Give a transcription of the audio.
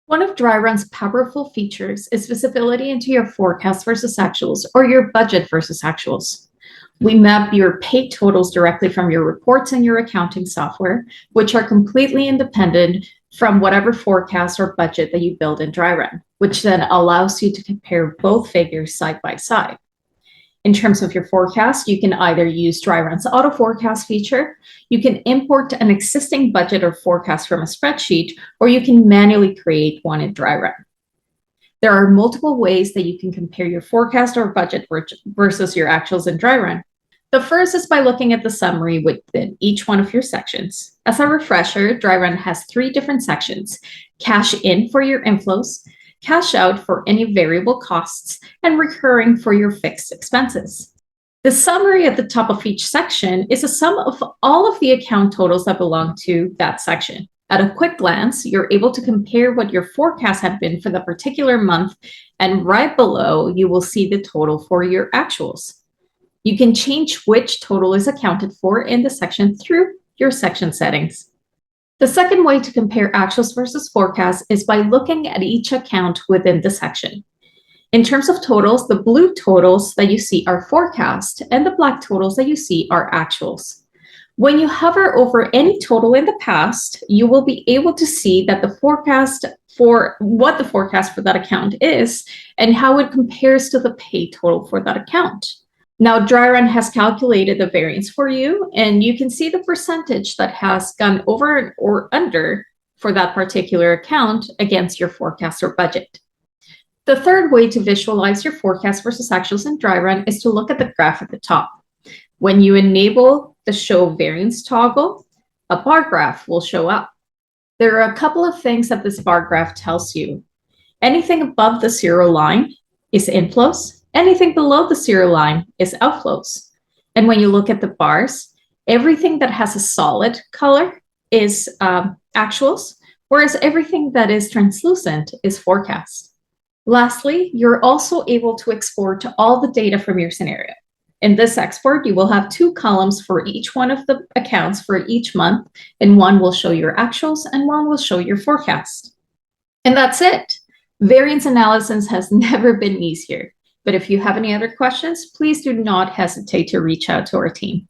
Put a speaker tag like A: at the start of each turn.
A: One of Dryrun's powerful features is visibility into your forecast versus actuals or your budget versus actuals. We map your paid totals directly from your reports and your accounting software, which are completely independent from whatever forecast or budget that you build in Dryrun, which then allows you to compare both figures side by side. In terms of your forecast, you can either use Dryrun's auto forecast feature, you can import an existing budget or forecast from a spreadsheet, or you can manually create one in Dryrun. There are multiple ways that you can compare your forecast or budget versus your actuals in Dryrun. The first is by looking at the summary within each one of your sections. As a refresher, Dryrun has 3 different sections: cash in for your inflows, cash out for any variable costs, and recurring for your fixed expenses. The summary at the top of each section is a sum of all of the account totals that belong to that section. At a quick glance, you're able to compare what your forecast had been for the particular month, and right below, you will see the total for your actuals. You can change which total is accounted for in the section through your section settings. The second way to compare actuals versus forecasts is by looking at each account within the section. In terms of totals, the blue totals that you see are forecast, and the black totals that you see are actuals. When you hover over any total in the past, you will be able to see that the forecast for that account is and how it compares to the pay total for that account. Now, Dryrun has calculated the variance for you, and you can see the percentage that has gone over or under for that particular account against your forecast or budget. The third way to visualize your forecast versus actuals in Dryrun is to look at the graph at the top. When you enable the Show Variance toggle, a bar graph will show up. There are a couple of things that this bar graph tells you. Anything above the 0 line is inflows. Anything below the 0 line is outflows. And when you look at the bars, everything that has a solid color is actuals, whereas everything that is translucent is forecast. Lastly, you're also able to export all the data from your scenario. In this export, you will have 2 columns for each one of the accounts for each month, and one will show your actuals and one will show your forecast. And that's it. Variance analysis has never been easier. But if you have any other questions, please do not hesitate to reach out to our team.